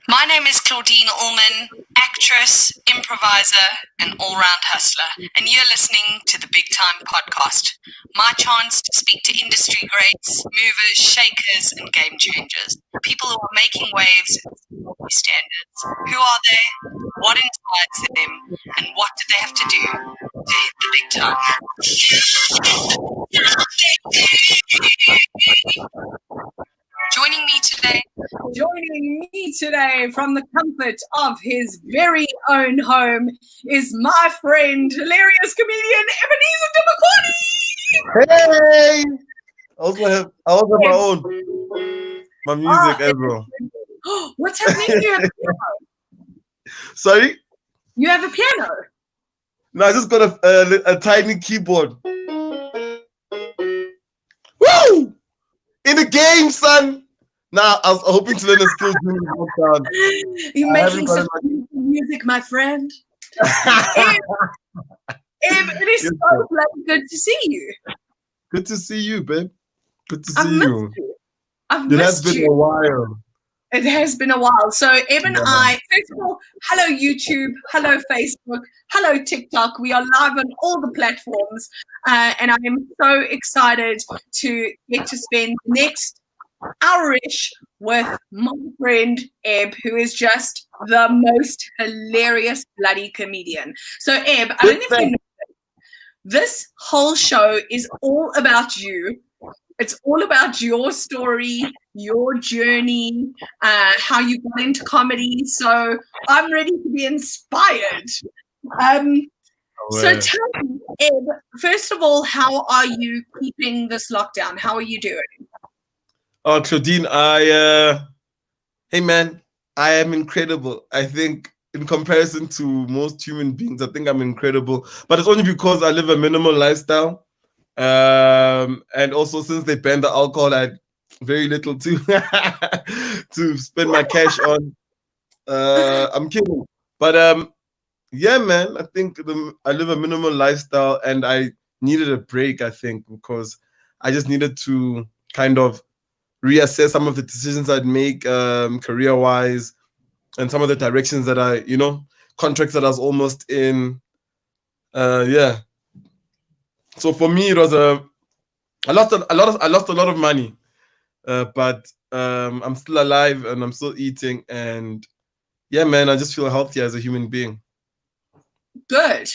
My name is Claudine Ullman, actress, improviser, and all-round hustler, and you're listening to the Big Time Podcast, my chance to speak to industry greats, movers, shakers, and game changers, people who are making waves and setting standards. Who are they? What inspires them? And what do they have to do to hit the big time? Joining me today from the comfort of his very own home is my friend, hilarious comedian Ebenhaezer Dibakwane. Hey! I also have my own. My music as well. What's happening? You have a piano. Sorry? You have a piano? No, I just got a tiny keyboard. Woo! In the game, son! Nah, I was hoping to learn a skill during the lockdown. You're making some music, my friend. Eb, it is so good to see you. Good to see you, babe. Good to see you. It has been a while. It has been a while. So Eb and I, first of all, hello YouTube, hello Facebook, hello TikTok. We are live on all the platforms. And I am so excited to get to spend the next hour-ish with my friend Eb, who is just the most hilarious bloody comedian. So Eb, I don't know if you know, this whole show is all about you. It's all about your story, your journey, how you got into comedy. So I'm ready to be inspired. So tell me, Eb, first of all, how are you keeping this lockdown? How are you doing? Oh, Claudine, hey man, I am incredible. I think in comparison to most human beings, I think I'm incredible. But it's only because I live a minimal lifestyle. And also since they banned the alcohol, I had very little to to spend my cash on. I'm kidding. But yeah, man, I think I live a minimal lifestyle and I needed a break, I think, because I just needed to kind of reassess some of the decisions I'd make career-wise and some of the directions that contracts that I was almost in. Yeah. So for me, it was I lost a lot of money, but I'm still alive and I'm still eating, and yeah, man, I just feel healthier as a human being. Good.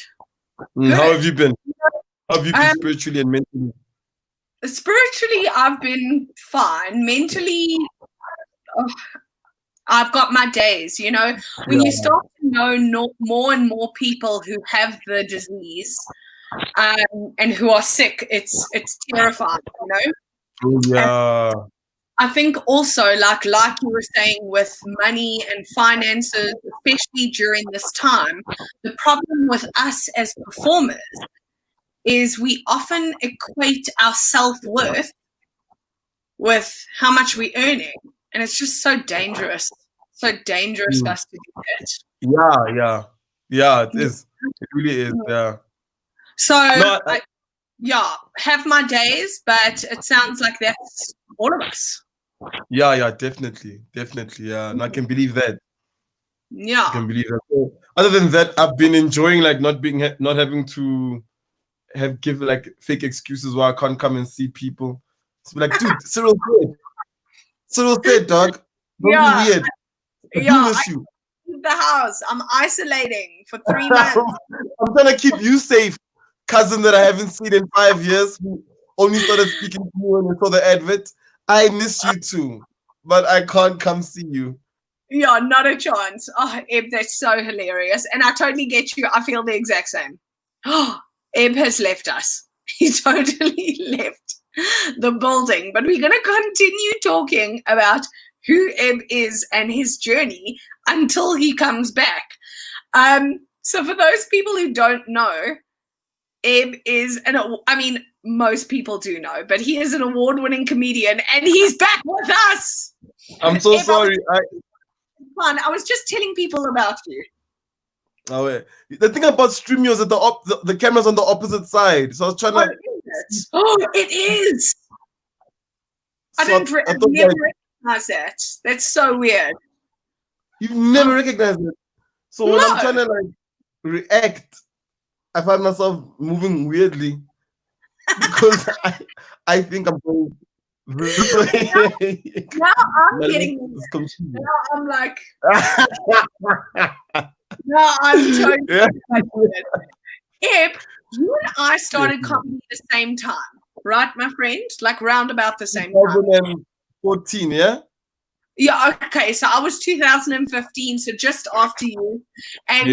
How have you been? How have you been spiritually and mentally? Spiritually, I've been fine. Mentally, I've got my days, when you start to know more and more people who have the disease and who are sick, it's terrifying, Yeah. And I think also, like you were saying, with money and finances, especially during this time, the problem with us as performers is we often equate our self-worth with how much we're earning. And it's just so dangerous. So dangerous for us to do that. Yeah, it is. It really is, yeah. So, have my days, but it sounds like that's all of us. Yeah, definitely, yeah. And I can believe that. Yeah. I can believe that. So, other than that, I've been enjoying not having to give like fake excuses why I can't come and see people. It's like, dude, Cyril said, dog. Don't be weird. I keep the house. I'm isolating for 3 months. I'm trying to keep you safe, cousin that I haven't seen in 5 years, who only started speaking to me when I saw the advert. I miss you too, but I can't come see you. Yeah, not a chance. Oh, Eb, that's so hilarious. And I totally get you. I feel the exact same. Oh, Eb has left us. He totally left the building. But we're going to continue talking about who Eb is and his journey until he comes back. So for those people who don't know, Eb is most people do know, but he is an award-winning comedian and he's back with us. I'm so sorry. I was just telling people about you. Oh, wait. The thing about StreamYard is that the camera's on the opposite side. So I was trying to... it is! I never recognize that. That's so weird. You've never recognized it. So when I'm trying to like react, I find myself moving weirdly because I think I'm going this way. Now I'm My leg getting is confused. now I'm like no, I'm totally Yeah. Eb, you and I started comedy at the same time, right, my friend? Like round about the same time. 2014, yeah? Yeah, okay. So I was 2015, so just after you. And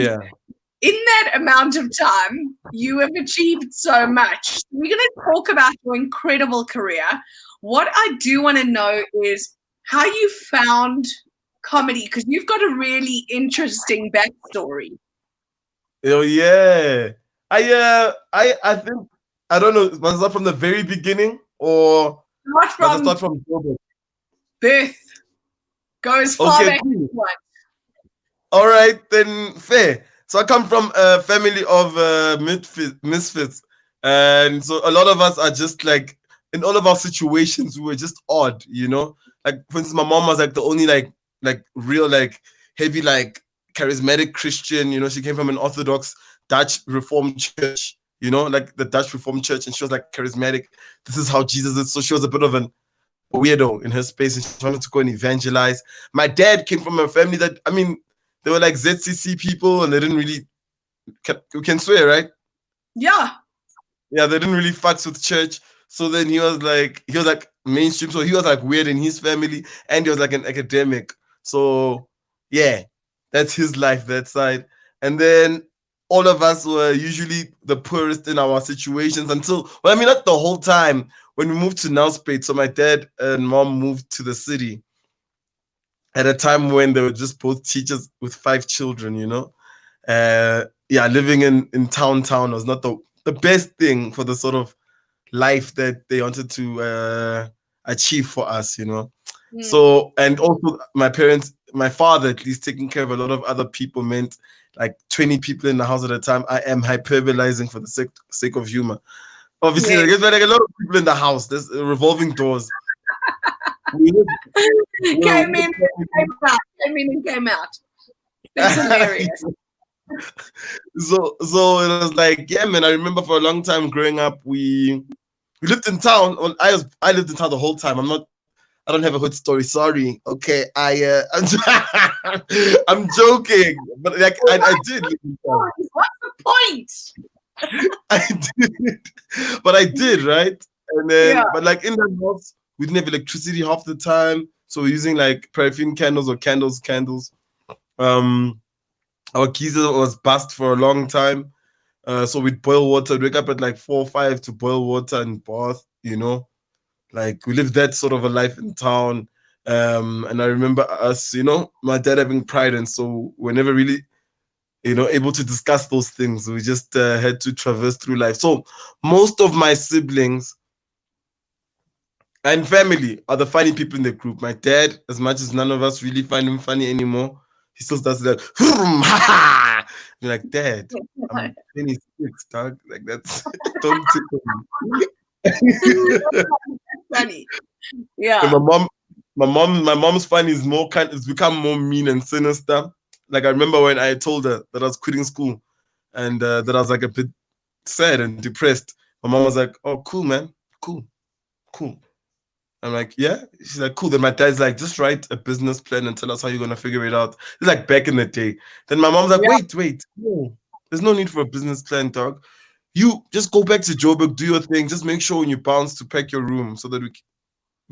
in that amount of time, you have achieved so much. We're going to talk about your incredible career. What I do want to know is how you found comedy, because you've got a really interesting backstory. Oh yeah. I think I don't know, was that from the very beginning or Start from birth. Go as far back as you want. All right, then fair. So I come from a family of misfits. And so a lot of us are just like, in all of our situations, we were just odd, you know? Like, for instance, my mom was like the only like real, like heavy, like charismatic Christian, you know? She came from an Orthodox Dutch Reformed church, you know, like the Dutch Reformed church. And she was like charismatic. This is how Jesus is. So she was a bit of a weirdo in her space and she wanted to go and evangelize. My dad came from a family that, I mean, they were like ZCC people and they didn't really, you can swear, right? Yeah. Yeah, they didn't really fucks with church. So then he was like mainstream. So he was like weird in his family and he was like an academic. So yeah, that's his life, that side. And then all of us were usually the poorest in our situations until, well, I mean, not the whole time. When we moved to Nelspruit, so my dad and mom moved to the city at a time when they were just both teachers with 5 children, you know. Yeah, living in town was not the best thing for the sort of life that they wanted to achieve for us, you know. So, and also my father at least taking care of a lot of other people meant like 20 people in the house at a time. I am hyperbolizing for the sake of humor. Obviously, there's like a lot of people in the house. There's revolving doors. Came in and came out. It's hilarious. So it was like, yeah, man. I remember for a long time growing up, we lived in town. Well, I lived in town the whole time. I don't have a hood story. Sorry. Okay, I'm joking, but like I did live in town. What's the point? I did, but I did, right? And then, but like in the house, we didn't have electricity half the time, so we're using like paraffin candles or candles. Our geyser was bust for a long time, so we'd boil water. Wake up at like 4 or 5 to boil water and bath. You know, like we lived that sort of a life in town. And I remember us, you know, my dad having pride, and so we're never really, you know, able to discuss those things. We just had to traverse through life. So most of my siblings and family are the funny people in the group. My dad, as much as none of us really find him funny anymore, he still does that. You're like, Dad, I'm 26, dog. Like that's don't funny. Yeah. And my mom's funny is more kind. It's become more mean and sinister. Like I remember when I told her that I was quitting school, and that I was like a bit sad and depressed. My mom was like, "Oh, cool, man, cool." I'm like, yeah. She's like, cool. Then my dad's like, just write a business plan and tell us how you're gonna figure it out. It's like back in the day. Then my mom's like, wait, no, there's no need for a business plan, dog. You just go back to Joburg, do your thing. Just make sure when you bounce to pack your room so that we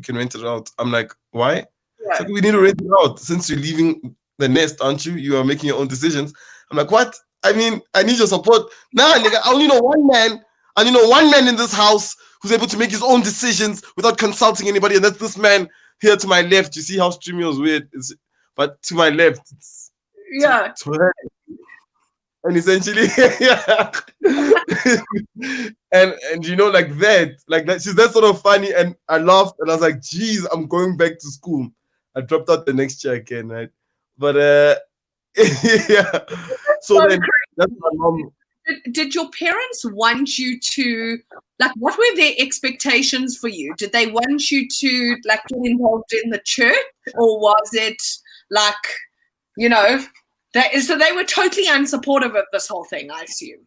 can rent it out. I'm like, why? It's like, we need to rent it out since you're leaving the nest, aren't you? You are making your own decisions. I'm like, what? I mean, I need your support. Nah, nigga, I only know one man. I only know one man in this house who's able to make his own decisions without consulting anybody, and that's this man here to my left. You see how streaming was weird? But to my left, it's to her. And essentially, and you know, like that, she's that sort of funny, and I laughed, and I was like, geez, I'm going back to school. I dropped out the next year again, right? But yeah. So then that's my mom. Did your parents want you to, like, what were their expectations for you? Did they want you to, like, get involved in the church? Or was it, like, You know, so they were totally unsupportive of this whole thing, I assume.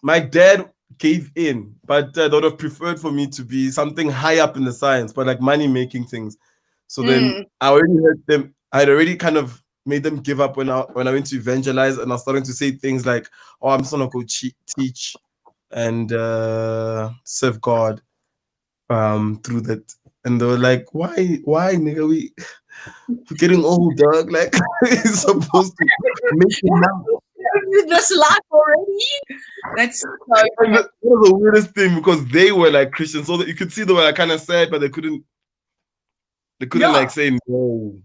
My dad gave in, but they would have preferred for me to be something high up in the science, but like money making things. So then I already heard them. I'd already kind of made them give up when I went to evangelize, and I was starting to say things like, "Oh, I'm just gonna go teach and serve God through that." And they were like, "Why, nigga? We're getting old, dog. Like, it's supposed to make it now." This life already. That's so. And that was the weirdest thing because they were like Christians, so that you could see they were like kind of sad, but they couldn't like say no.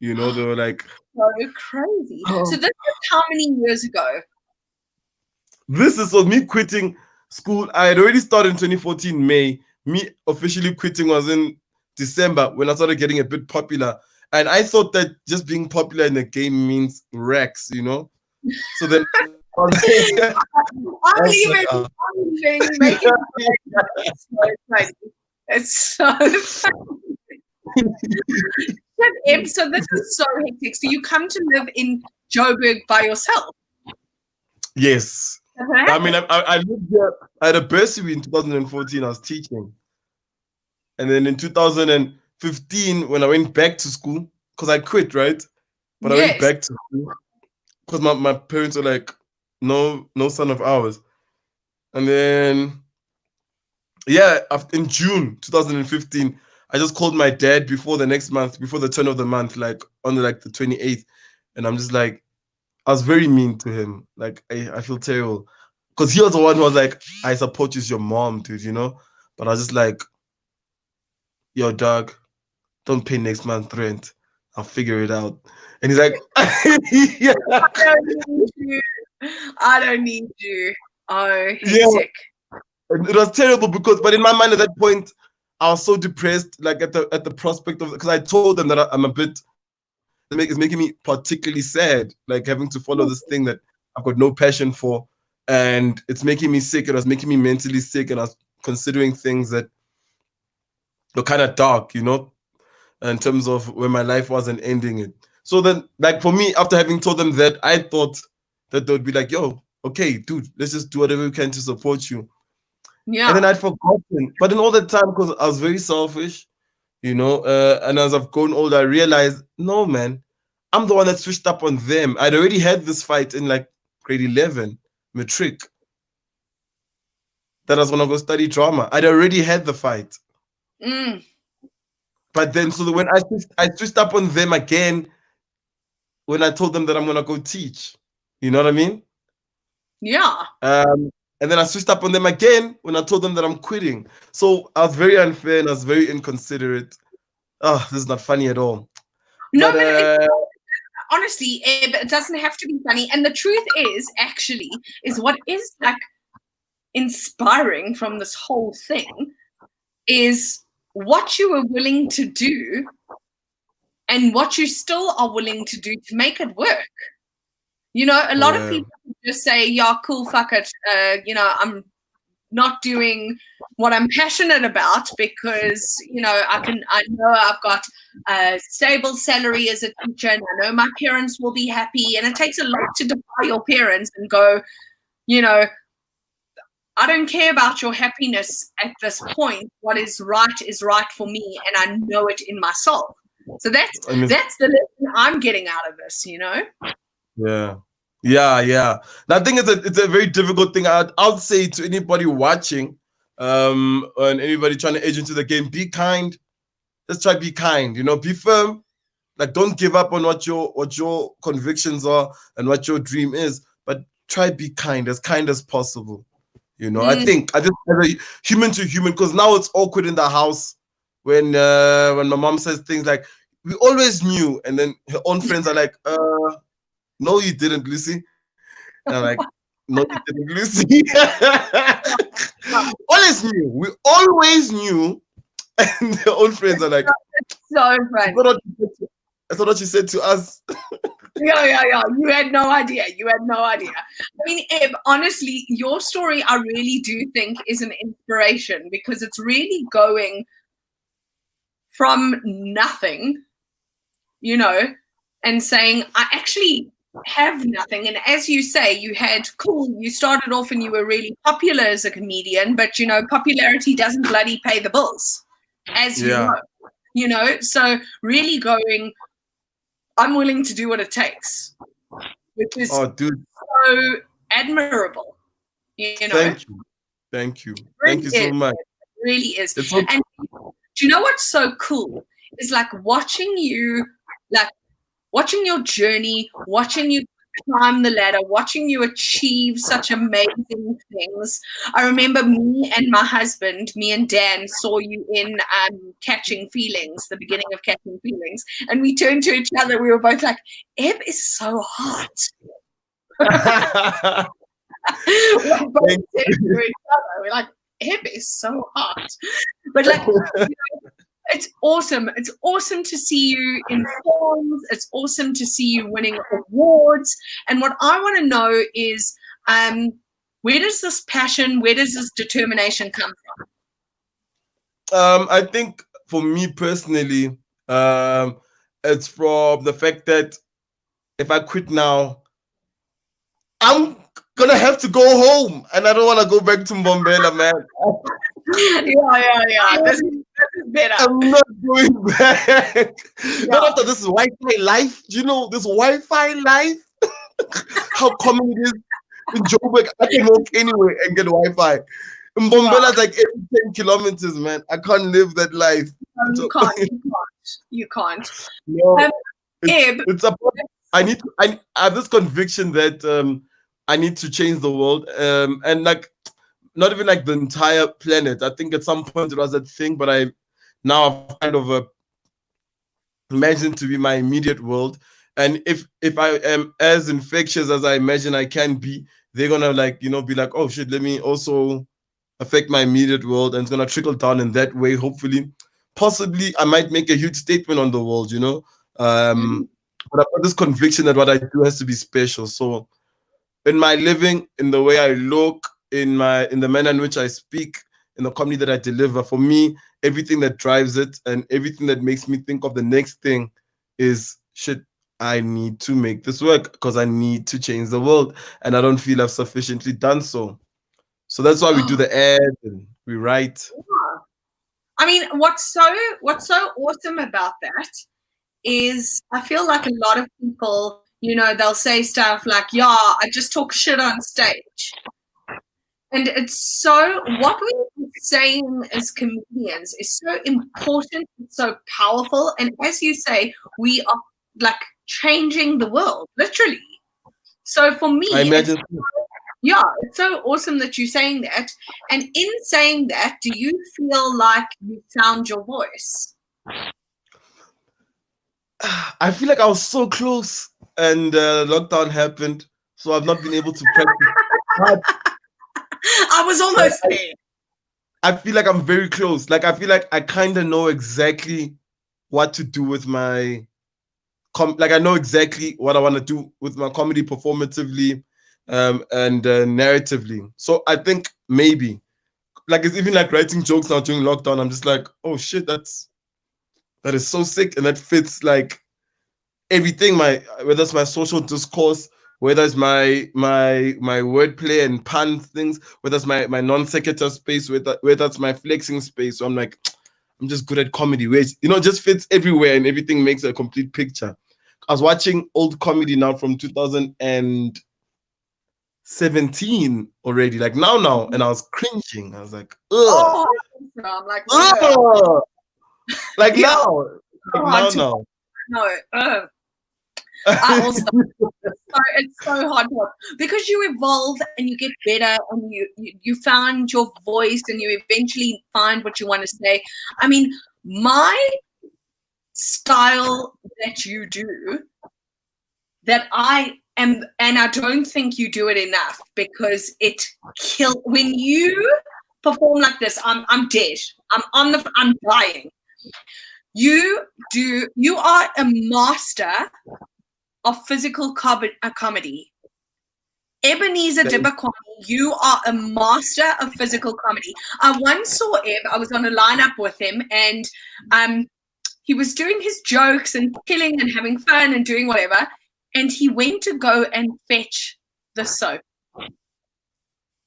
You know, they were like, so crazy. So this is how many years ago? This is me quitting school. I had already started in 2014 May. Me officially quitting was in December when I started getting a bit popular. And I thought that just being popular in the game means racks, you know? So then I'm leaving, making it's so funny. It's so funny. So this is so hectic. So you come to live in Joburg by yourself? Yes. I mean, I lived there. I had a bursary in 2014. I was teaching. And then in 2015, when I went back to school, because I quit, right? But I went back to school because my parents were like, no son of ours. And then, in June 2015, I just called my dad before the next month, before the turn of the month, like on the 28th. And I'm just like, I was very mean to him. Like, I feel terrible. Because he was the one who was like, I support you as your mom, dude, you know? But I was just like, yo, dog, don't pay next month's rent. I'll figure it out. And he's like, yeah. I don't need you. Oh, hectic. And it was terrible but in my mind at that point, I was so depressed, like at the prospect of, because I told them that I'm a bit, it's making me particularly sad, like having to follow this thing that I've got no passion for, and it's making me sick. It was making me mentally sick, and I was considering things that were kind of dark, you know, in terms of where my life was and ending it. So then, like for me, after having told them that, I thought that they would be like, yo, okay, dude, let's just do whatever we can to support you. Yeah. And then I'd forgotten. But in all that time, because I was very selfish, you know, and as I've grown older, I realized, no, man, I'm the one that switched up on them. I'd already had this fight in like grade 11, matric, that I was going to go study drama. I'd already had the fight. But then, so when I switched up on them again, when I told them that I'm going to go teach, you know what I mean? Yeah. And then I switched up on them again when I told them that I'm quitting. So I was very unfair and I was very inconsiderate. Oh, this is not funny at all. No, but honestly, it doesn't have to be funny. And the truth is what is like inspiring from this whole thing is what you were willing to do and what you still are willing to do to make it work. You know, a lot of people just say, yeah, cool, fuck it. You know, I'm not doing what I'm passionate about because, you know, I know I've got a stable salary as a teacher and I know my parents will be happy. And it takes a lot to defy your parents and go, you know, I don't care about your happiness at this point. What is right for me, and I know it in my soul. So that's the lesson I'm getting out of this, you know? Yeah. And I think it's a very difficult thing. I'll say to anybody watching, and anybody trying to age into the game, be kind. Let's try to be kind, you know, be firm. Like, don't give up on what your convictions are and what your dream is, but try to be kind as possible. You know, I think I just as a human to human, because now it's awkward in the house when my mom says things like, we always knew, and then her own friends are like, no, you didn't, Lucy. And I'm like, no, you didn't, Lucy. Always knew. We always knew. And their own friends are like, so funny. That's not what you said to us. Yeah. You had no idea. I mean, Eb, honestly, your story, I really do think is an inspiration because it's really going from nothing, you know, and saying, I actually have nothing. And as you say, you started off and you were really popular as a comedian, but popularity doesn't bloody pay the bills, as you know. So really going, I'm willing to do what it takes, which is so admirable. Thank you so much. It really is. And do you know what's so cool is like watching your journey, watching you climb the ladder, watching you achieve such amazing things. I remember me and Dan saw you in Catching Feelings, the beginning of Catching Feelings, and we turned to each other. We were both like, Eb is so hot. We're like, Eb is so hot. But like, it's awesome. It's awesome to see you in forums. It's awesome to see you winning awards. And what I want to know is, where does this passion, where does this determination come from? I think for me personally, it's from the fact that if I quit now, I'm gonna have to go home, and I don't want to go back to Mbombela, man. Yeah. This is better. I'm not going back. Not after this Wi-Fi life. Do you know this Wi-Fi life? How common it is in Joburg. I can walk anywhere and get Wi-Fi. In Mbombela, it's like every 10 kilometers, man. I can't live that life. You can't. No, it's about. I have this conviction that I need to change the world, and like not even like the entire planet. I think at some point it was that thing, but I've kind of imagined to be my immediate world. And if I am as infectious as I imagine I can be, they're gonna be like, oh shit, let me also affect my immediate world, and it's gonna trickle down in that way. Hopefully, possibly, I might make a huge statement on the world, But I've got this conviction that what I do has to be special. So in my living, in the way I look, in the manner in which I speak, in the comedy that I deliver, for me, everything that drives it and everything that makes me think of the next thing is shit. I need to make this work because I need to change the world, and I don't feel I've sufficiently done so. So that's why we do the ad and we write. Yeah. I mean, what's so awesome about that is I feel like a lot of people, they'll say stuff like, yeah, I just talk shit on stage. And it's so, what we're saying as comedians is so important, it's so powerful. And as you say, we are like changing the world, literally. So for me, I imagine. It's so awesome that you're saying that. And in saying that, do you feel like you found your voice? I feel like I was so close, and lockdown happened, so I've not been able to practice. I was almost there. I feel like I'm very close. Like I feel like I kind of know exactly what to do with my I know exactly what I want to do with my comedy performatively and narratively. So I think maybe like it's even like writing jokes now during lockdown. I'm just like, oh shit, that is so sick, and that fits like everything. Whether it's my social discourse, whether it's my wordplay and pun things, whether it's my non sequitur space, whether it's my flexing space. So I'm like, I'm just good at comedy, which just fits everywhere, and everything makes a complete picture. I was watching old comedy now from 2017 already, like now, and I was cringing. I was like, ugh. I'm like, ugh. Like now. Like now. No. It's so hard work because you evolve and you get better, and you find your voice, and you eventually find what you want to say. I mean, my style that you do, that I am, and I don't think you do it enough, because it kills when you perform like this. I'm dead. I'm dying. You are a master of physical comedy. Ebenhaezer Dibakwane, you are a master of physical comedy. I once saw Eb, I was on a lineup with him, and he was doing his jokes and killing and having fun and doing whatever, and he went to go and fetch the soap. Do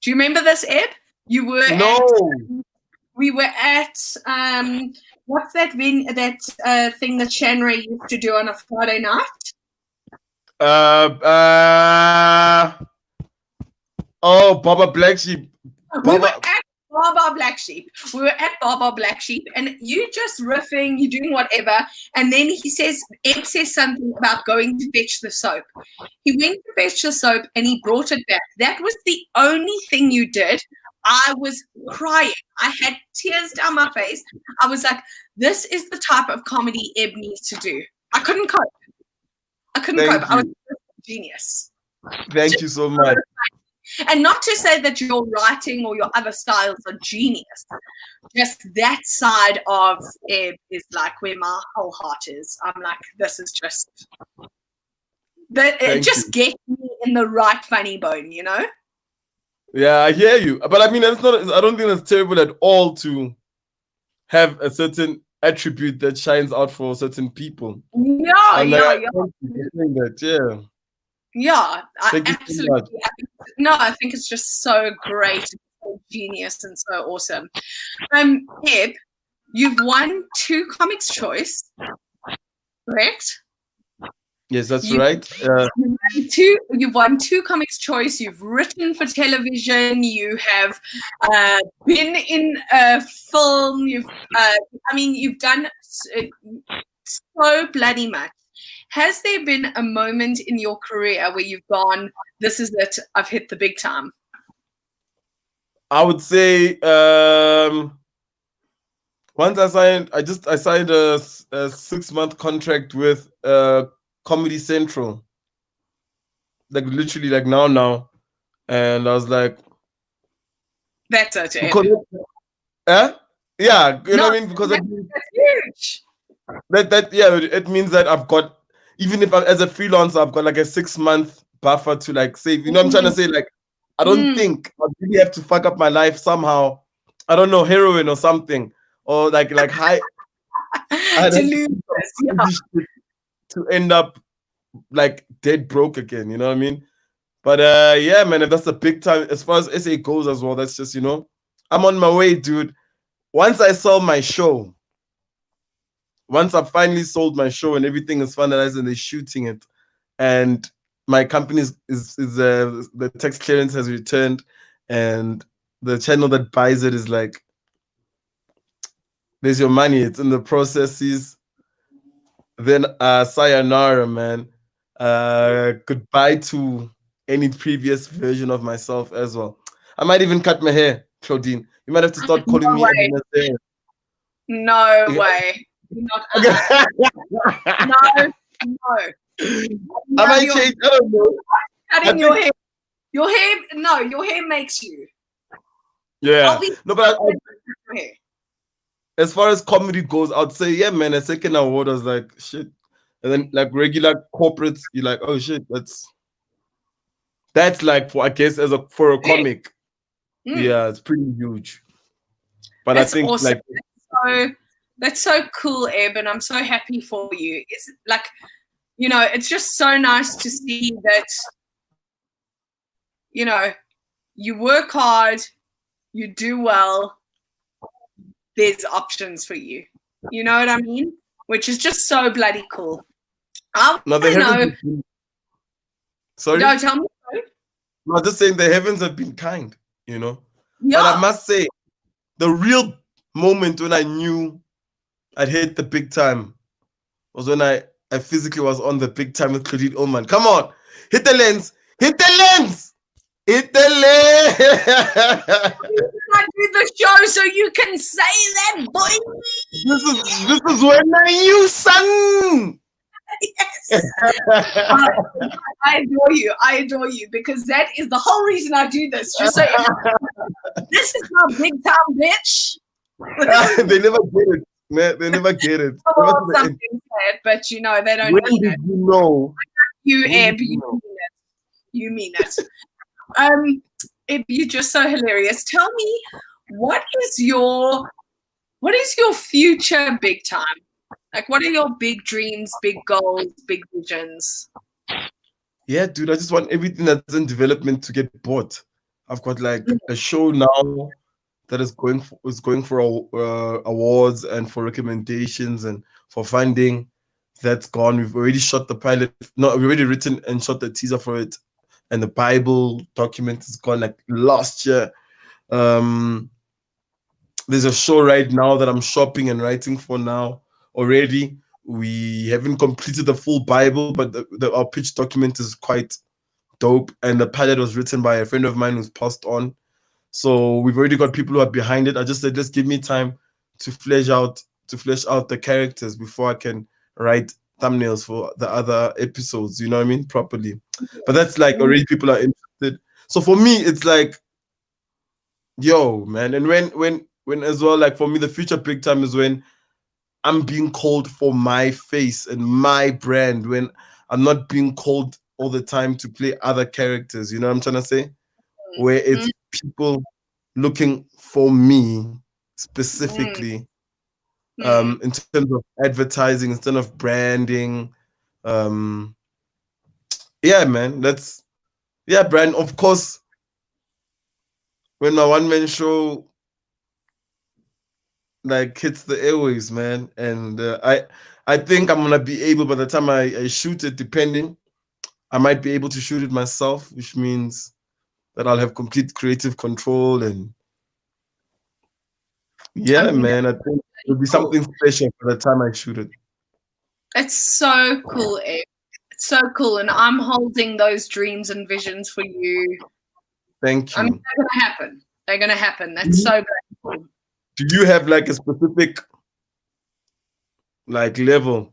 you remember this, Eb? You were we were at what's that thing that Shanray used to do on a Friday night? Baba Black Sheep. We were at Baba Black Sheep. We were at Baba Black Sheep, and you just riffing, you doing whatever, and then Ed says something about going to fetch the soap. He went to fetch the soap and he brought it back. That was the only thing you did. I was crying. I had tears down my face. I was like, this is the type of comedy Eb needs to do. I couldn't cope. I was a genius. Thank you so much. And not to say that your writing or your other styles are genius. Just that side of Eb is like where my whole heart is. I'm like, this is just that. It just gets me in the right funny bone, you know? Yeah, I hear you. But I mean, I don't think it's terrible at all to have a certain attribute that shines out for certain people. Yeah. Yeah, absolutely. I think it's just so great, so genius, and so awesome. Eb, you've won 2 Comics Choice, correct? Yes, that's right. You've won 2 Comics Choice. You've written for television. You have been in a film. You've done so bloody much. Has there been a moment in your career where you've gone, this is it, I've hit the big time? I would say once I signed a 6-month contract with Comedy Central, like literally like now, and I was like, that's it. Yeah, you know what I mean, because that's huge. It means that I've got, even if as a freelancer, I've got like a 6-month buffer to like save. You know what I'm trying to say? Like, I don't think I really have to fuck up my life somehow. I don't know, heroin or something, or like high. To end up like dead broke again. You know what I mean? But yeah, man, if that's a big time as far as SA goes as well. That's just, you know, I'm on my way, dude. Once I sell my show. Once I've finally sold my show and everything is finalized and they're shooting it, and my company is the tax clearance has returned, and the channel that buys it is like, there's your money, it's in the processes. Then sayonara, man. Goodbye to any previous version of myself as well. I might even cut my hair, Claudine. You might have to start calling me Ebenhaezer. No way. No. I might change. I don't know. Cutting your hair. Your hair makes you. Yeah. No, but as far as comedy goes, I'd say, yeah, man, a second award was like, shit. And then like regular corporates, you're like, oh shit, that's like for, I guess, for a comic. Yeah, it's pretty huge. But that's, I think awesome. Like that's so cool, Eb, and I'm so happy for you. It's like, you know, it's just so nice to see that, you know, you work hard, you do well, there's options for you. You know what I mean? Which is just so bloody cool. I want to know. Sorry? No, tell me. No, I'm just saying the heavens have been kind, you know? Yeah. But I must say, the real moment when I knew I'd hit the big time was when I physically was on the big time with Claudine Ullman. Come on, hit the lens, hit the lens, hit the lens. I do the show so you can say that, boy. This is when I knew, son. Yes. I adore you because that is the whole reason I do this. Just so this is my big time, bitch. They never get it. Man, they never get it. Something sad, but you know they don't mean it. You know, you Eb, you mean it. Eb, you're just so hilarious. Tell me, what is your future big time? Like, what are your big dreams, big goals, big visions? Yeah, dude, I just want everything that's in development to get bought. I've got like a show now that is going for awards and for recommendations and for funding. That's gone. We've already shot the pilot. No, we've already written and shot the teaser for it, and the Bible document is gone like last year. There's a show right now that I'm shopping and writing for now already. We haven't completed the full Bible, but our pitch document is quite dope. And the pilot was written by a friend of mine who's passed on. So we've already got people who are behind it. I just said, just give me time to flesh out the characters before I can write thumbnails for the other episodes. You know what I mean? Properly. But that's like already people are interested. So for me, it's like, yo, man. And when as well, like for me, the future big time is when I'm being called for my face and my brand, when I'm not being called all the time to play other characters. You know what I'm trying to say? Where it's people looking for me specifically, in terms of advertising, instead of branding. Yeah, man, brand. Of course, when my one-man show like hits the airwaves, man, and I think I'm gonna be able, by the time I shoot it, depending, I might be able to shoot it myself, which means that I'll have complete creative control. And yeah, man, I think it'll be something special by the time I shoot it. It's so cool, Eb. It's so cool, and I'm holding those dreams and visions for you. Thank you. I mean, they're gonna happen. They're gonna happen. That's so cool. Do you have like a specific like level?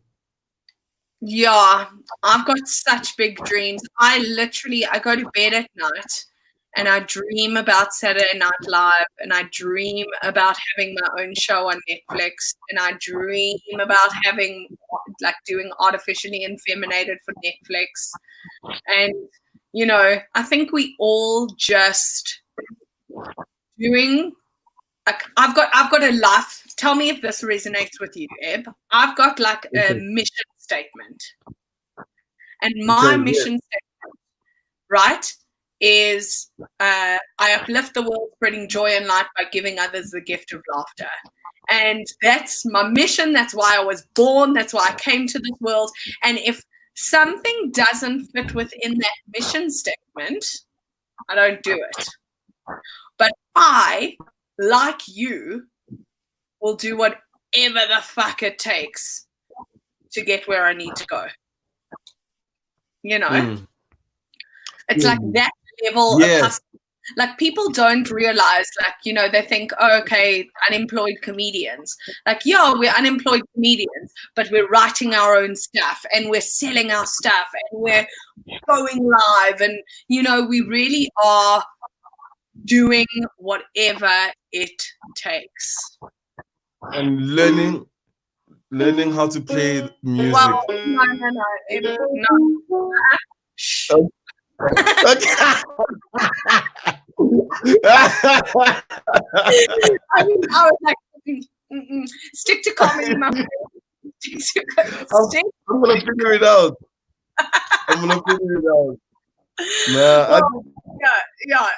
Yeah, I've got such big dreams. I go to bed at night and I dream about Saturday Night Live, and I dream about having my own show on Netflix, and I dream about doing Artificially Infeminated for Netflix. And, you know, I think we all just doing, like, I've got a life. Tell me if this resonates with you, Eb. I've got like a mission statement. And my mission statement, right, is I uplift the world, spreading joy and light by giving others the gift of laughter. And that's my mission. That's why I was born. That's why I came to this world. And if something doesn't fit within that mission statement, I don't do it. But I, like you, will do whatever the fuck it takes to get where I need to go. You know? It's like that level of hustle. Like, people don't realize, like, you know, they think, oh, okay, unemployed comedians. Like, yeah, we're unemployed comedians, but we're writing our own stuff and we're selling our stuff and we're going live. And, you know, we really are doing whatever it takes. And learning how to play music. Well, no. Shh. Okay. I was like, stick to comedy, my friend. I'm gonna figure it out. Yeah.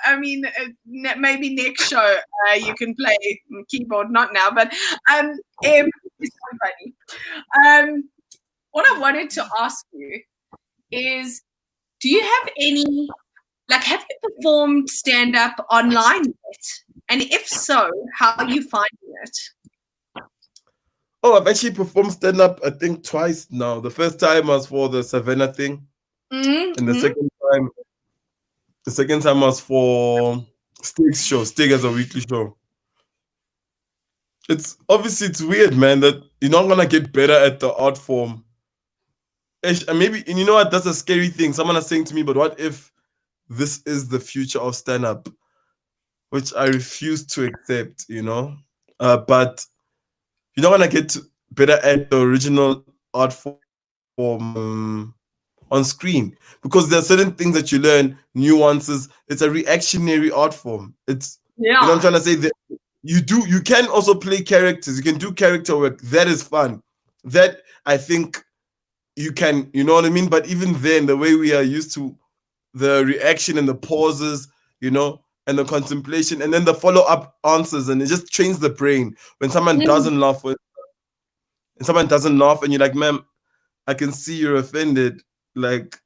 I mean, maybe next show you can play keyboard. Not now, but it's so funny. What I wanted to ask you is, do you have any, like, have you performed stand-up online yet? And if so, how are you finding it? Oh, I've actually performed stand-up, I think, twice now. The first time was for the Savannah thing. And the second time was for Stig's show. Stig has a weekly show. It's weird, man, that you're not gonna get better at the art form. And maybe, and you know what, that's a scary thing. Someone is saying to me, but what if this is the future of stand-up? Which I refuse to accept, you know. But you're not gonna get better at the original art form on screen, because there are certain things that you learn, nuances. It's a reactionary art form. It's, you know what I'm trying to say, that you can also play characters. You can do character work. That is fun. that I think you can, you know what I mean? But even then, the way we are used to the reaction and the pauses, you know, and the contemplation, and then the follow-up answers, and it just trains the brain. When someone doesn't laugh, and someone doesn't laugh, and you're like, "Ma'am, I can see you're offended. Like,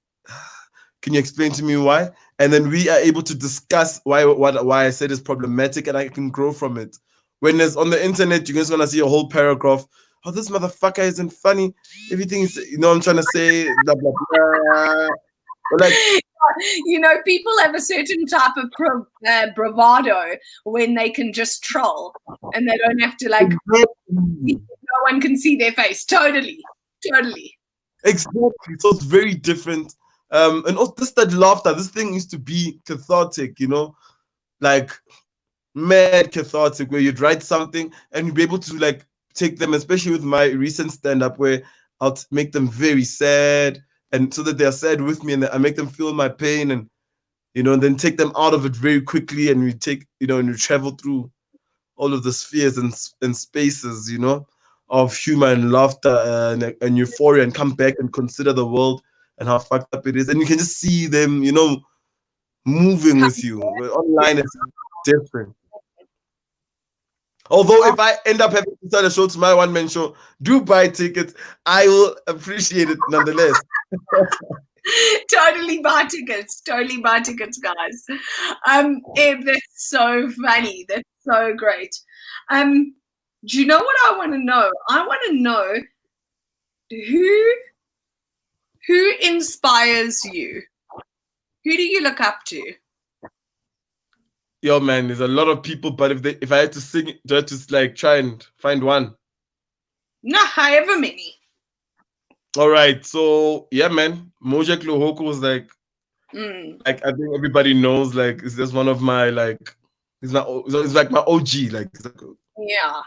can you explain to me why?" And then we are able to discuss why I said it's problematic, and I can grow from it. When there's on the internet, you're just gonna see a whole paragraph. Oh, this motherfucker isn't funny. Everything is, you know, I'm trying to say, blah blah blah. But like, you know, people have a certain type of bravado when they can just troll and they don't have to like. No one can see their face. Totally. Exactly. So it's very different. And also just that laughter. This thing used to be cathartic, you know, like mad cathartic, where you'd write something and you'd be able to like take them, especially with my recent stand-up, where I'll make them very sad, and so that they're sad with me, and I make them feel my pain, and you know, and then take them out of it very quickly, and we take, you know, and we travel through all of the spheres and spaces, you know, of humor and laughter and euphoria, and come back and consider the world and how fucked up it is, and you can just see them, you know, moving with you. Online it's different. Although if I end up having to start a show to my one-man show, do buy tickets. I will appreciate it nonetheless. Totally buy tickets, guys. That's so funny. That's so great. Do you know what I want to know? I want to know who inspires you? Who do you look up to? Yo, man, there's a lot of people, but if I had to sing, just like try and find one. No, however many. All right, so yeah, man, Mojek Lohoko was like I think everybody knows, like, it's just one of my like, it's like my OG, like, yeah.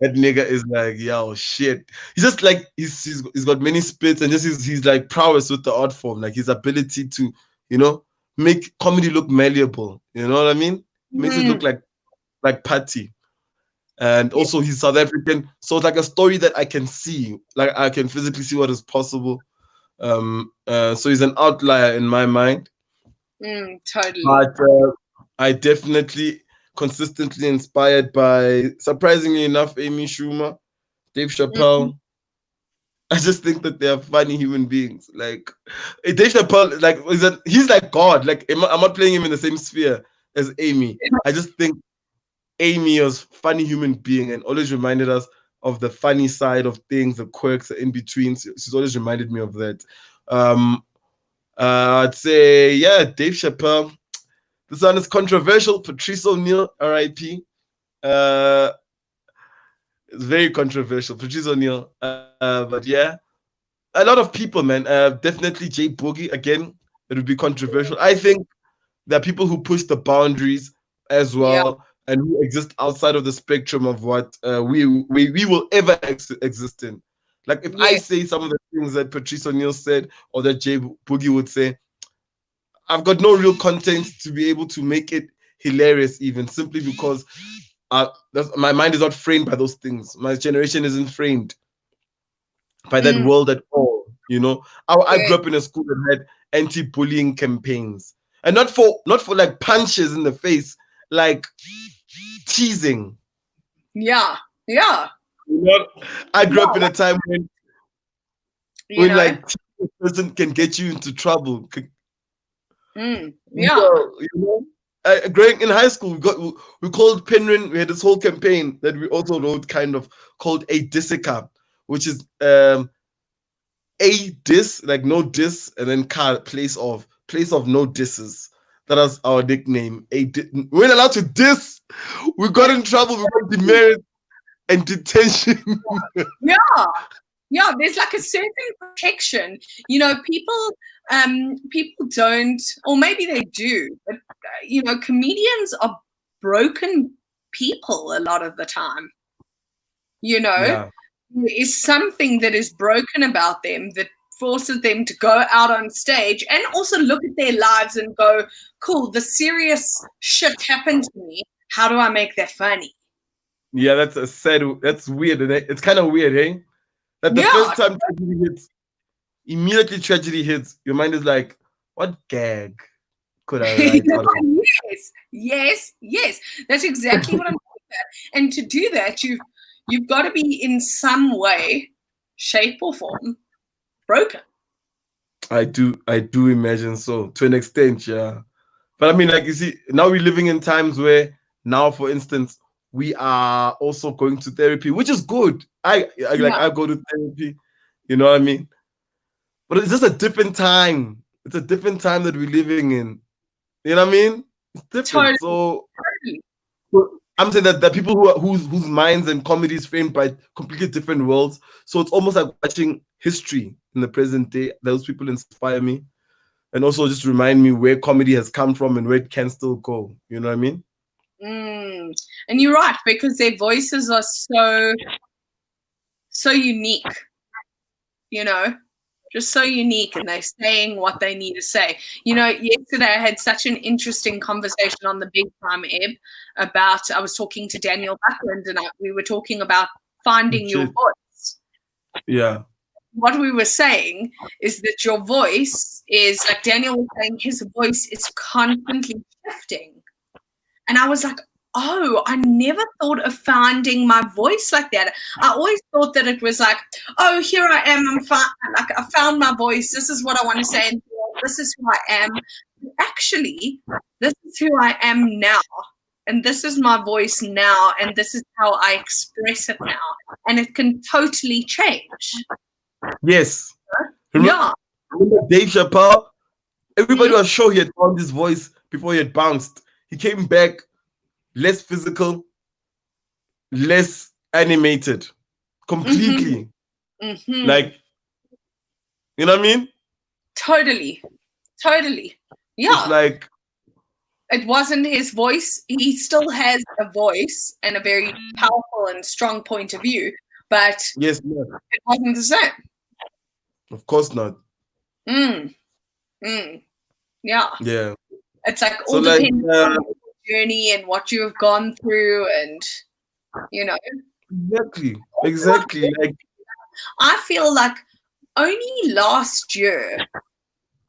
That nigga is like, yo, shit. He's just like he's got many spits, and just his like prowess with the art form, like his ability to, you know, make comedy look malleable. You know what I mean? Makes it look like Patty. And also he's South African, so it's like a story that I can see, like I can physically see what is possible. So he's an outlier in my mind. Totally. But I definitely consistently inspired by, surprisingly enough, Amy Schumer, Dave Chappelle. I just think that they are funny human beings. Like Dave Chappelle, like he's like God. Like I'm not playing him in the same sphere as Amy. I just think Amy was funny human being and always reminded us of the funny side of things, the quirks, the in between. She's always reminded me of that. I'd say, yeah, Dave Chappelle. This one is controversial. Patrice O'Neill, R.I.P. It's very controversial. Patrice O'Neill. But yeah, a lot of people, man. Definitely Jay Boogie. Again, it would be controversial. I think there are people who push the boundaries as well, and who exist outside of the spectrum of what we will ever exist in. Like if I say some of the things that Patrice O'Neill said or that Jay Boogie would say, I've got no real content to be able to make it hilarious, even simply because my mind is not framed by those things. My generation isn't framed by that world at all. You know, I grew up in a school that had anti-bullying campaigns, and not for like punches in the face, like teasing. Yeah. You know, I grew up in a time when like a person can get you into trouble. You know, growing in high school, we called Penryn. We had this whole campaign that we also wrote, kind of called a Disica, which is a diss, like no diss, and then place of no disses. That was our nickname. We weren't allowed to diss. We got in trouble. We got demerit and detention. Yeah, there's like a certain protection. You know, people don't, or maybe they do, but you know, comedians are broken people a lot of the time. You know, there is something that is broken about them that forces them to go out on stage and also look at their lives and go, cool, the serious shit happened to me. How do I make that funny? Yeah, that's weird. It's kind of weird, hey? That the first time tragedy hits, immediately tragedy hits, your mind is like, what gag could I write out of it? Yes. That's exactly what I'm talking about. And to do that, you've got to be in some way, shape or form, broken. I do imagine so, to an extent, yeah. But I mean, like, you see, now we're living in times where now, for instance, we are also going to therapy, which is good. I go to therapy, you know what I mean? But it's just a different time. It's a different time that we're living in. You know what I mean? It's different. So I'm saying that people whose minds and comedy is framed by completely different worlds. So it's almost like watching history in the present day. Those people inspire me, and also just remind me where comedy has come from and where it can still go. You know what I mean? And you're right, because their voices are so unique. You know, just so unique, and they're saying what they need to say. You know, yesterday I had such an interesting conversation on the Big Time Ebb about, I was talking to Daniel Buckland, and we were talking about finding your voice. Yeah. What we were saying is that your voice is, like Daniel was saying, his voice is constantly shifting. And I was like, oh, I never thought of finding my voice like that. I always thought that it was like, oh, here I am, like I found my voice, this is what I want to say, and this is who I am. Actually, this is who I am now, and this is my voice now, and this is how I express it now, and it can totally change. Yes. Remember Dave Chappelle? Everybody was sure he had found his voice before he had bounced. He came back less physical, less animated, completely. Like, you know what I mean? Totally. Yeah. It's like, it wasn't his voice. He still has a voice and a very powerful and strong point of view, but yes, it wasn't the same. Of course not. Yeah. Yeah. It's like all depends on your journey and what you have gone through, and you know. Exactly. Like, I feel like only last year,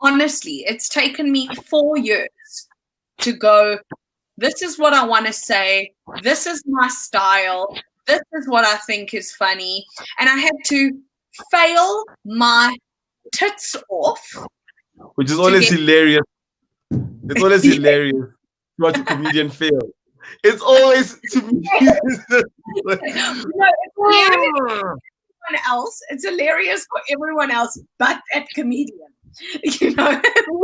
honestly, it's taken me 4 years to go, this is what I want to say, this is my style, this is what I think is funny, and I had to fail my tits off. Which is always hilarious. It's always hilarious to watch a comedian fail. It's always, to me, it's hilarious for everyone else but that comedian. You know,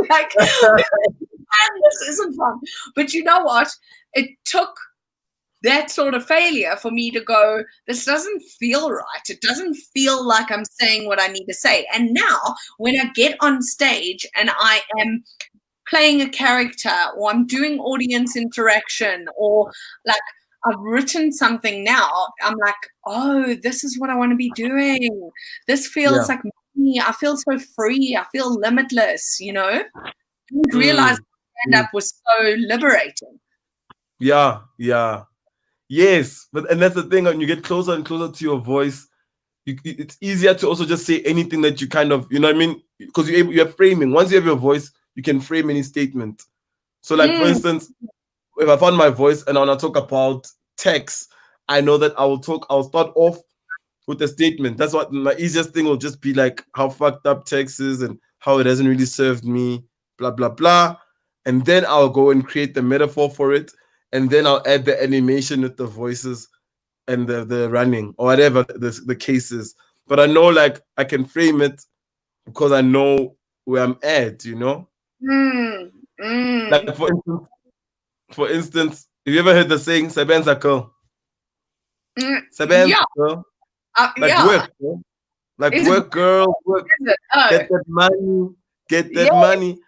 like, this isn't fun. But you know what? It took that sort of failure for me to go, this doesn't feel right. It doesn't feel like I'm saying what I need to say. And now when I get on stage and I am playing a character, or I'm doing audience interaction, or like I've written something now, I'm like, oh, this is what I want to be doing. This feels like me. I feel so free. I feel limitless, you know? I didn't realize stand-up was so liberating. Yeah. Yes, and that's the thing, when you get closer and closer to your voice, it's easier to also just say anything that you kind of, you know what I mean? Because you're framing. Once you have your voice, you can frame any statement. So like, for instance, if I found my voice and I want to talk about text, I know that I'll start off with a statement. That's what my easiest thing will just be, like, how fucked up text is and how it hasn't really served me, blah, blah, blah. And then I'll go and create the metaphor for it. And then I'll add the animation with the voices and the running or whatever the case is. But I know, like, I can frame it because I know where I'm at, you know? Like, for instance, have you ever heard the saying, Sebenza girl? Sebenza girl? Work, girl. Like, work, girl, work. Get that money.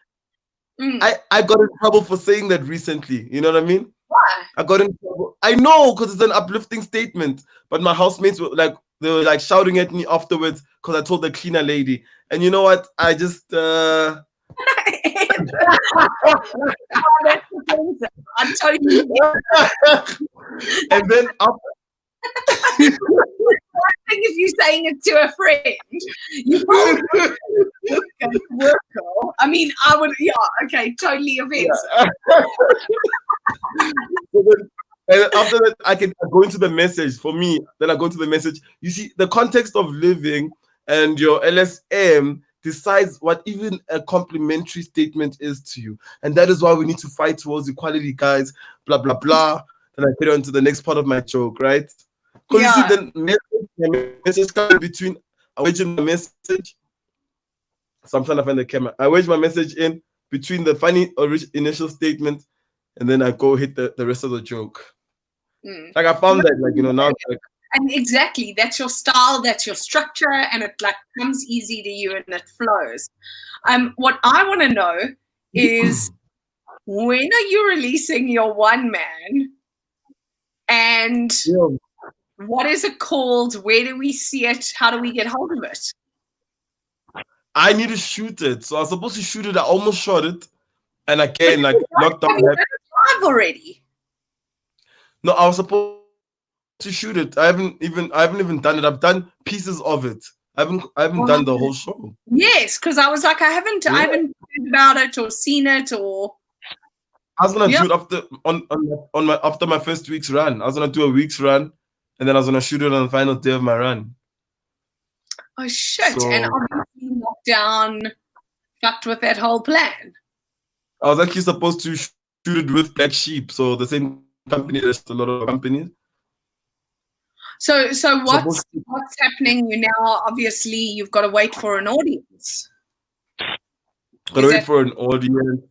I got in trouble for saying that recently. You know what I mean? Why? I got in trouble. I know, because it's an uplifting statement. But my housemates were like, they were like shouting at me afterwards because I told the cleaner lady. And you know what? I just I'm telling you. And then If you're saying it to a friend, you probably work, girl. I mean, I would, okay, totally offensive. And after that, I can go into the message. For me, then I go into the message. You see, the context of living and your LSM decides what even a complimentary statement is to you. And that is why we need to fight towards equality, guys, blah, blah, blah. Then I get on to the next part of my joke, right? Because you see, the message comes between, I wedge in my message. So I'm trying to find the camera. I wedge my message in between the funny initial statement, and then I go hit the rest of the joke. Like I found that, like, now. Like, and exactly, that's your style, that's your structure, and it like comes easy to you and it flows. What I want to know is when are you releasing your one man? And what is it called? Where do we see it? How do we get hold of it? I need to shoot it. So I was supposed to shoot it. I almost shot it. And again, like lockdown. Have you done it live already? No, I was supposed to shoot it. I haven't even done it. I've done pieces of it. I haven't done the whole show. Yes, because I was like, I haven't heard about it or seen it or. I was gonna do it after my first week's run. I was gonna do a week's run, and then I was gonna shoot it on the final day of my run. Oh shit! So, and obviously lockdown fucked with that whole plan. I was actually supposed to shoot it with Black Sheep, so the same company. There's a lot of companies. So what's happening? You now obviously you've got to wait for an audience. Got to wait for an audience,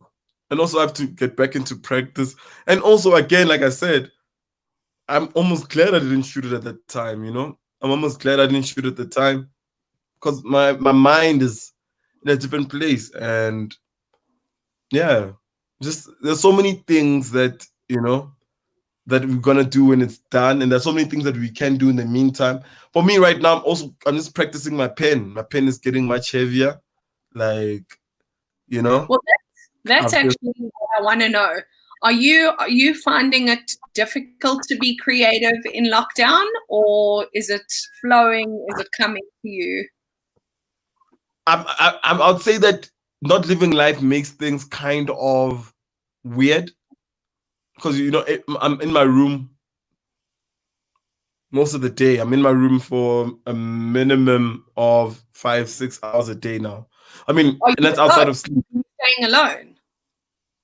and also I have to get back into practice. And also, again, like I said, I'm almost glad I didn't shoot it at that time. I'm almost glad I didn't shoot it at the time, because my mind is in a different place, and just there's so many things that that we're gonna do when it's done, and there's so many things that we can do in the meantime. For me right now, I'm just practicing my pen. My pen is getting much heavier, like Well, that's actually what I want to know. Are you finding it difficult to be creative in lockdown, or is it flowing? Is it coming to you? I would say that not living life makes things kind of weird. Because I'm in my room most of the day. I'm in my room for a minimum of 5-6 hours a day now. I mean, and that's outside of sleep. You're staying alone?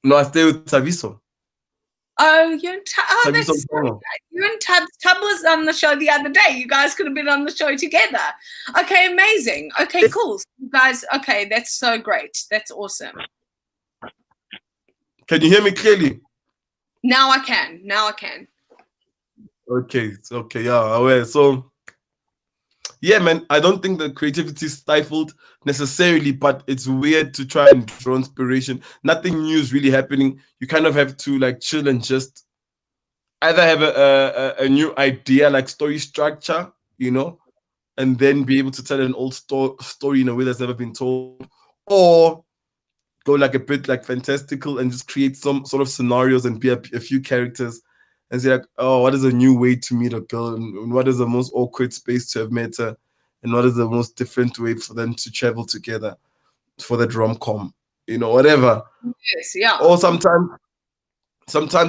No, I stay with Taviso. Oh, you and Tab was on the show the other day. You guys could have been on the show together. Okay, amazing. Okay, cool. So you guys, okay, that's so great. That's awesome. Can you hear me clearly? Now I can. Okay, yeah. So, yeah, man, I don't think the creativity is stifled necessarily, but it's weird to try and draw inspiration. Nothing new is really happening. You kind of have to like chill and just either have a new idea, like story structure, and then be able to tell an old story in a way that's never been told, or go like a bit like fantastical and just create some sort of scenarios and be a few characters and say like, oh, what is a new way to meet a girl, and what is the most awkward space to have met her, and what is the most different way for them to travel together for that rom-com, whatever. Yes, yeah. Or sometimes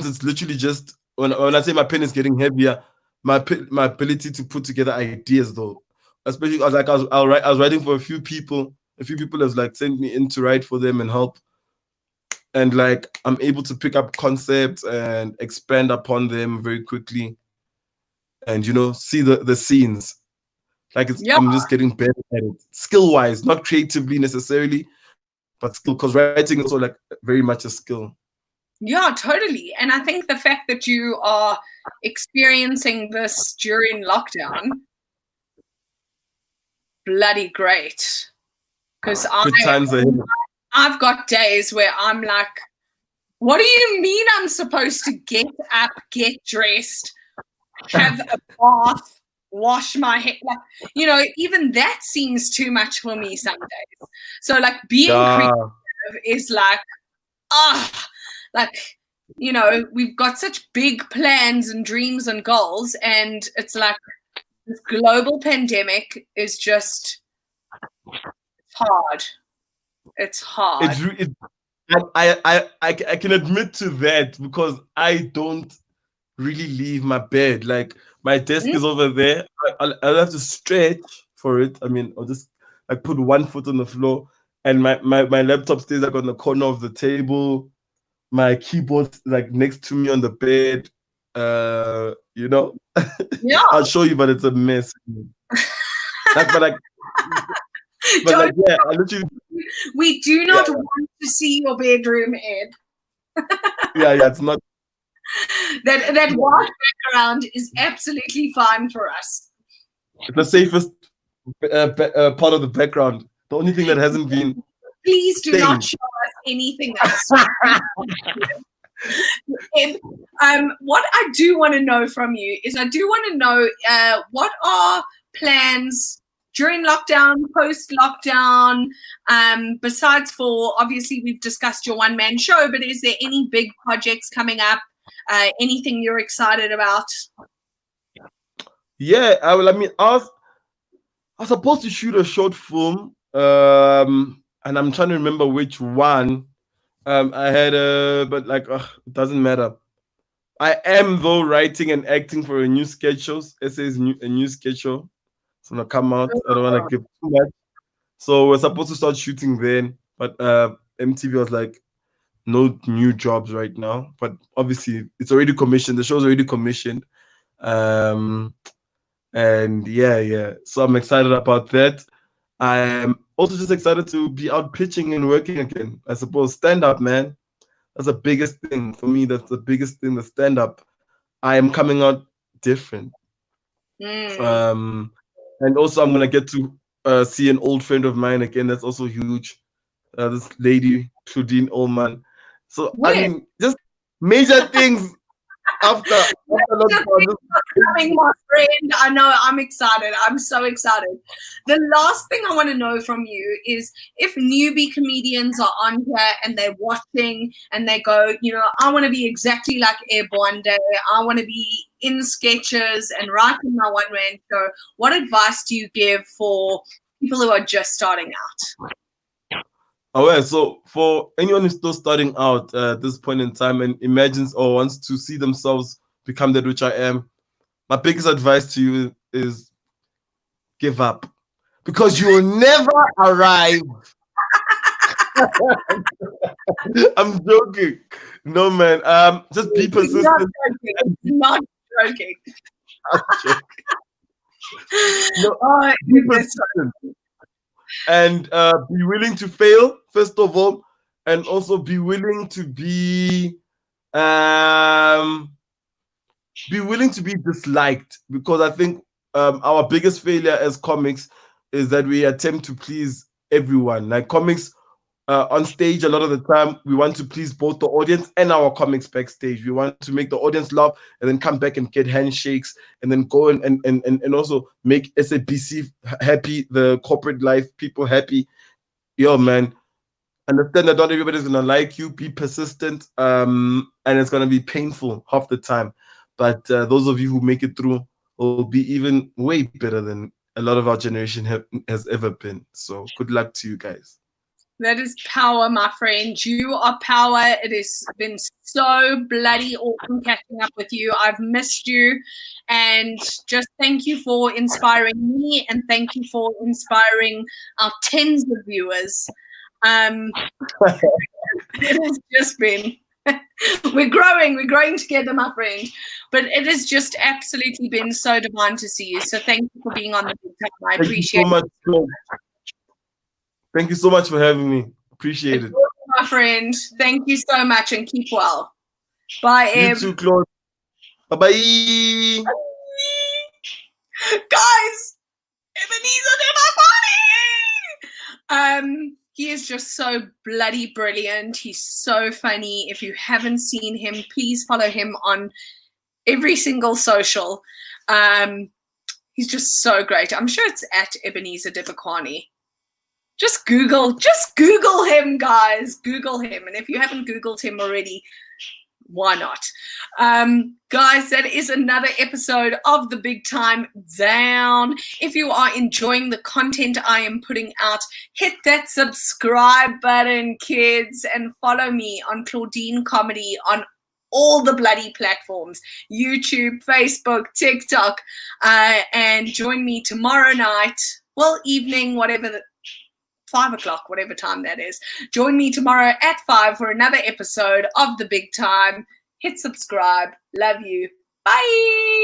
it's literally just when I say my pen is getting heavier, my ability to put together ideas, though, especially I was writing for a few people. A few people have like sent me in to write for them and help, and like I'm able to pick up concepts and expand upon them very quickly, and see the scenes. Like I'm just getting better at it, skill-wise, not creatively necessarily, but skill, because writing is also like very much a skill. Yeah, totally. And I think the fact that you are experiencing this during lockdown, bloody great. Because I've got days where I'm like, what do you mean I'm supposed to get up, get dressed, have a bath, wash my hair? Like, even that seems too much for me some days. So like being creative is like, like you know, we've got such big plans and dreams and goals, and it's like this global pandemic is just hard. It's hard. I can admit to that because I don't really leave my bed. Like my desk is over there. I'll have to stretch for it. I mean, I'll just like put one foot on the floor, and my laptop stays like on the corner of the table. My keyboard's like next to me on the bed. You know, Yeah. I'll show you, but it's a mess. Like, yeah, I literally. We do not want to see your bedroom, Ed. Yeah, it's not. That white background is absolutely fine for us. It's the safest part of the background. The only thing that hasn't been. Please do not show us anything else. What I do want to know from you is I do want to know what are plans during lockdown, post-lockdown, besides for, obviously, we've discussed your one-man show, but is there any big projects coming up? Anything you're excited about? Yeah, I was supposed to shoot a short film, and I'm trying to remember which one. I had but like it doesn't matter. I am though writing and acting for a new sketch show. It says a new sketch show. It's gonna come out. I don't want to give too much. So we're supposed to start shooting then, but MTV was like, no new jobs right now. But obviously, it's already commissioned. The show's already commissioned. And yeah. So I'm excited about that. I am also just excited to be out pitching and working again. I suppose stand up, man. That's the biggest thing for me. That's the biggest thing. The stand up. I am coming out different. And also I'm gonna get to see an old friend of mine again. That's also huge. This lady, Claudine Ullman. So I mean, just major things after coming, my friend. I know, I'm excited. I'm so excited. The last thing I want to know from you is if newbie comedians are on here and they're watching and they go, you know, I want to be exactly like Eb one day. I want to be in sketches and writing my one-man show. What advice do you give for people who are just starting out? Oh, yeah. So for anyone who's still starting out at this point in time and imagines or wants to see themselves become that which I am, my biggest advice to you is give up, because you will never arrive. I'm joking. No, man. Just be persistent. Not joking. Not joking. No, be persistent. And be willing to fail, first of all, and also be willing to be disliked, because I think our biggest failure as comics is that we attempt to please everyone. Like comics on stage, a lot of the time we want to please both the audience and our comics backstage. We want to make the audience laugh and then come back and get handshakes and then go and also make SABC happy, the corporate life people happy. Yo, man, understand that not everybody's gonna like you. Be persistent, and it's gonna be painful half the time. But those of you who make it through will be even way better than a lot of our generation has ever been. So good luck to you guys. That is power, my friend. You are power. It has been so bloody awesome catching up with you. I've missed you. And just thank you for inspiring me, and thank you for inspiring our tens of viewers. It has just been, we're growing together, my friend. But it has just absolutely been so divine to see you. So thank you for being on the big time. I appreciate it. Thank you so much for having me. Appreciate it. My friend. Thank you so much and keep well. Bye, Eb. You too, Claude. Bye-bye. Guys, Ebenhaezer Dibakwane! He is just so bloody brilliant. He's so funny. If you haven't seen him, please follow him on every single social. He's just so great. I'm sure it's at Ebenhaezer Dibakwane. Just Google him, guys. Google him. And if you haven't Googled him already, why not? Guys, that is another episode of The Big Time Down. If you are enjoying the content I am putting out, hit that subscribe button, kids, and follow me on Claudine Comedy on all the bloody platforms, YouTube, Facebook, TikTok, and join me tomorrow night, evening, whatever 5 o'clock, whatever time that is. Join me tomorrow at 5 for another episode of The Big Time. Hit subscribe. Love you. Bye.